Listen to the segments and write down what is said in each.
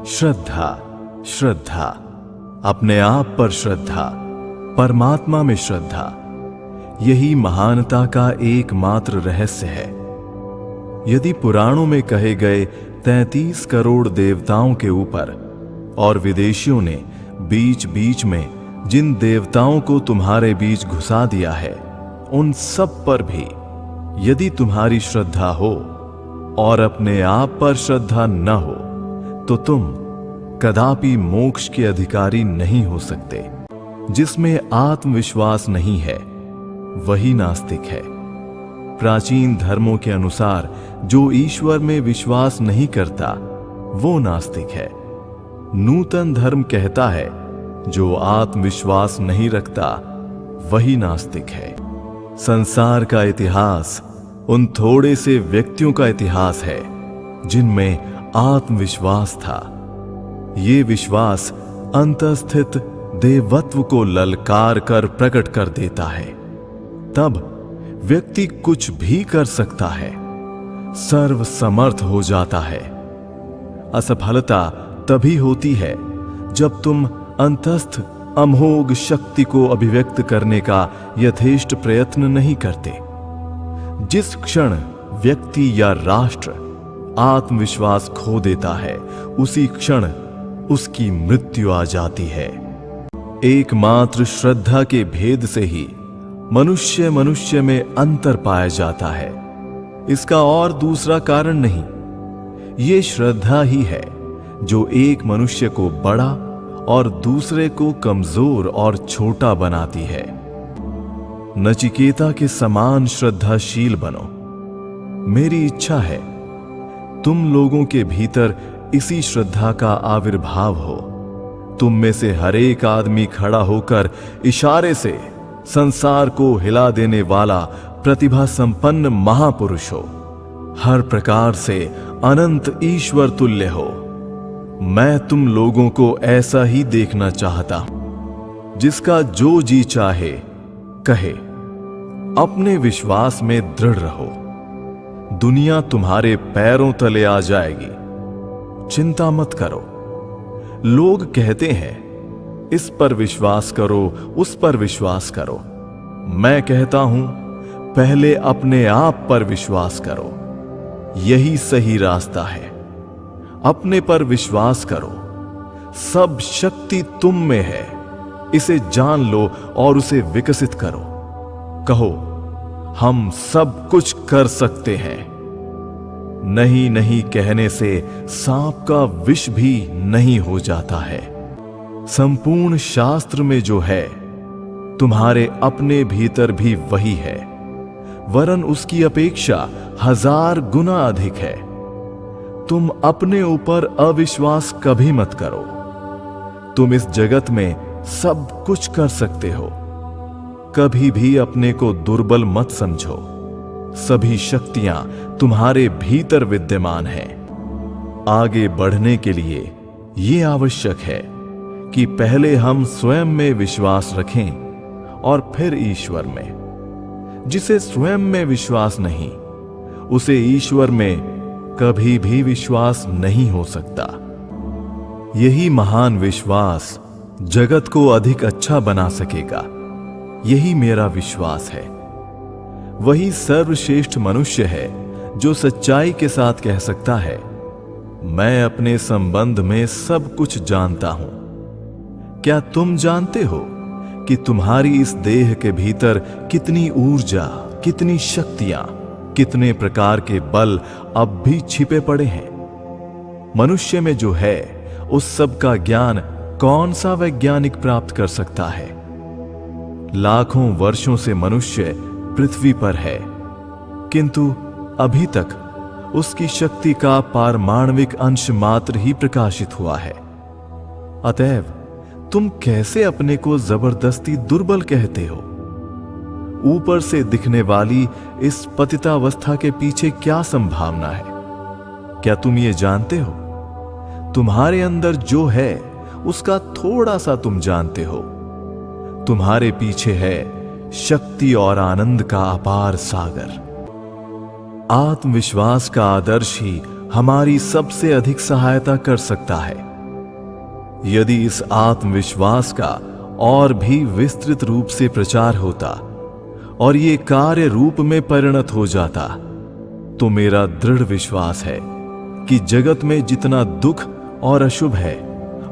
श्रद्धा, श्रद्धा, अपने आप पर श्रद्धा, परमात्मा में श्रद्धा, यही महानता का एकमात्र रहस्य है। यदि पुराणों में कहे गए 33 करोड़ देवताओं के ऊपर और विदेशियों ने बीच बीच में जिन देवताओं को तुम्हारे बीच घुसा दिया है, उन सब पर भी यदि तुम्हारी श्रद्धा हो और अपने आप पर श्रद्धा न हो, तो तुम कदापि मोक्ष के अधिकारी नहीं हो सकते। जिसमें आत्मविश्वास नहीं है वही नास्तिक है। प्राचीन धर्मों के अनुसार जो ईश्वर में विश्वास नहीं करता वो नास्तिक है। नूतन धर्म कहता है जो आत्मविश्वास नहीं रखता वही नास्तिक है। संसार का इतिहास उन थोड़े से व्यक्तियों का इतिहास है जिनमें आत्मविश्वास था। ये विश्वास अंतःस्थित देवत्व को ललकार कर प्रकट कर देता है। तब व्यक्ति कुछ भी कर सकता है, सर्वसमर्थ हो जाता है। असफलता तभी होती है जब तुम अंतस्थ अमोघ शक्ति को अभिव्यक्त करने का यथेष्ट प्रयत्न नहीं करते। जिस क्षण व्यक्ति या राष्ट्र आत्मविश्वास खो देता है, उसी क्षण उसकी मृत्यु आ जाती है। एकमात्र श्रद्धा के भेद से ही मनुष्य मनुष्य में अंतर पाया जाता है। इसका और दूसरा कारण नहीं। ये श्रद्धा ही है जो एक मनुष्य को बड़ा और दूसरे को कमजोर और छोटा बनाती है। नचिकेता के समान श्रद्धाशील बनो। मेरी इच्छा है तुम लोगों के भीतर इसी श्रद्धा का आविर्भाव हो। तुम में से हर एक आदमी खड़ा होकर इशारे से संसार को हिला देने वाला प्रतिभा संपन्न महापुरुष हो, हर प्रकार से अनंत ईश्वर तुल्य हो। मैं तुम लोगों को ऐसा ही देखना चाहता हूं। जिसका जो जी चाहे कहे, अपने विश्वास में दृढ़ रहो। दुनिया तुम्हारे पैरों तले आ जाएगी, चिंता मत करो। लोग कहते हैं इस पर विश्वास करो, उस पर विश्वास करो। मैं कहता हूं पहले अपने आप पर विश्वास करो, यही सही रास्ता है। अपने पर विश्वास करो। सब शक्ति तुम में है, इसे जान लो और उसे विकसित करो। कहो हम सब कुछ कर सकते हैं। नहीं नहीं कहने से सांप का विष भी नहीं हो जाता है। संपूर्ण शास्त्र में जो है तुम्हारे अपने भीतर भी वही है, वरन उसकी अपेक्षा 1000 गुना अधिक है। तुम अपने ऊपर अविश्वास कभी मत करो। तुम इस जगत में सब कुछ कर सकते हो। कभी भी अपने को दुर्बल मत समझो। सभी शक्तियां तुम्हारे भीतर विद्यमान हैं। आगे बढ़ने के लिए यह आवश्यक है कि पहले हम स्वयं में विश्वास रखें और फिर ईश्वर में। जिसे स्वयं में विश्वास नहीं, उसे ईश्वर में कभी भी विश्वास नहीं हो सकता। यही महान विश्वास जगत को अधिक अच्छा बना सकेगा, यही मेरा विश्वास है। वही सर्वश्रेष्ठ मनुष्य है जो सच्चाई के साथ कह सकता है, मैं अपने संबंध में सब कुछ जानता हूं। क्या तुम जानते हो कि तुम्हारी इस देह के भीतर कितनी ऊर्जा, कितनी शक्तियां, कितने प्रकार के बल अब भी छिपे पड़े हैं? मनुष्य में जो है उस सब का ज्ञान कौन सा वैज्ञानिक प्राप्त कर सकता है? लाखों वर्षों से मनुष्य पृथ्वी पर है, किंतु अभी तक उसकी शक्ति का पारमाणविक अंश मात्र ही प्रकाशित हुआ है। अतएव तुम कैसे अपने को जबरदस्ती दुर्बल कहते हो? ऊपर से दिखने वाली इस पतितावस्था के पीछे क्या संभावना है? क्या तुम ये जानते हो? तुम्हारे अंदर जो है उसका थोड़ा सा तुम जानते हो। तुम्हारे पीछे है शक्ति और आनंद का अपार सागर। आत्मविश्वास का आदर्श ही हमारी सबसे अधिक सहायता कर सकता है। यदि इस आत्मविश्वास का और भी विस्तृत रूप से प्रचार होता और ये कार्य रूप में परिणत हो जाता, तो मेरा दृढ़ विश्वास है कि जगत में जितना दुख और अशुभ है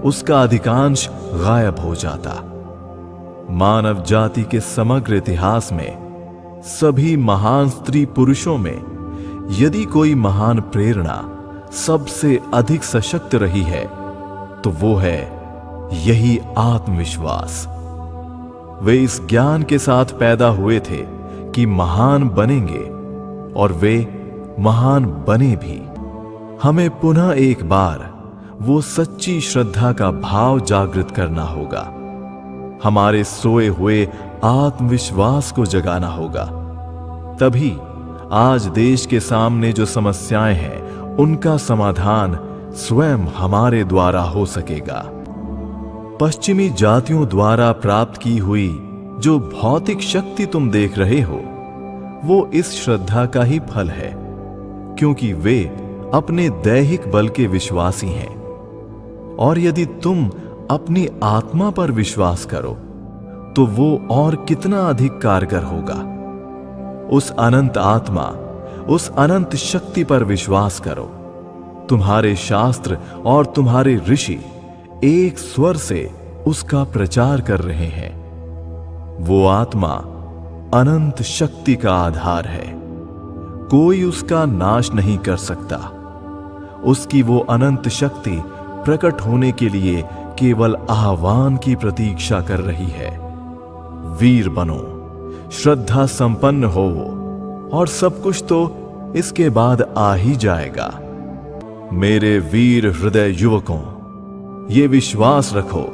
उसका अधिकांश गायब हो जाता। मानव जाति के समग्र इतिहास में सभी महान स्त्री पुरुषों में यदि कोई महान प्रेरणा सबसे अधिक सशक्त रही है तो वो है यही आत्मविश्वास। वे इस ज्ञान के साथ पैदा हुए थे कि महान बनेंगे और वे महान बने भी। हमें पुनः एक बार वो सच्ची श्रद्धा का भाव जागृत करना होगा, हमारे सोए हुए आत्मविश्वास को जगाना होगा। तभी आज देश के सामने जो समस्याएं हैं उनका समाधान स्वयं हमारे द्वारा हो सकेगा। पश्चिमी जातियों द्वारा प्राप्त की हुई जो भौतिक शक्ति तुम देख रहे हो वो इस श्रद्धा का ही फल है, क्योंकि वे अपने दैहिक बल के विश्वासी हैं। और यदि तुम अपनी आत्मा पर विश्वास करो तो वो और कितना अधिक कारगर होगा। उस अनंत आत्मा, उस अनंत शक्ति पर विश्वास करो। तुम्हारे शास्त्र और तुम्हारे ऋषि एक स्वर से उसका प्रचार कर रहे हैं। वो आत्मा अनंत शक्ति का आधार है, कोई उसका नाश नहीं कर सकता। उसकी वो अनंत शक्ति प्रकट होने के लिए केवल आह्वान की प्रतीक्षा कर रही है। वीर बनो, श्रद्धा संपन्न हो, और सब कुछ तो इसके बाद आ ही जाएगा। मेरे वीर हृदय युवकों, ये विश्वास रखो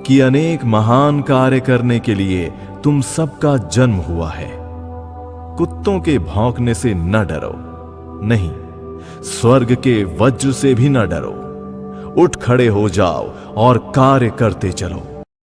कि अनेक महान कार्य करने के लिए तुम सबका जन्म हुआ है। कुत्तों के भौंकने से न डरो, नहीं, स्वर्ग के वज्र से भी न डरो। उठ खड़े हो जाओ और कार्य करते चलो।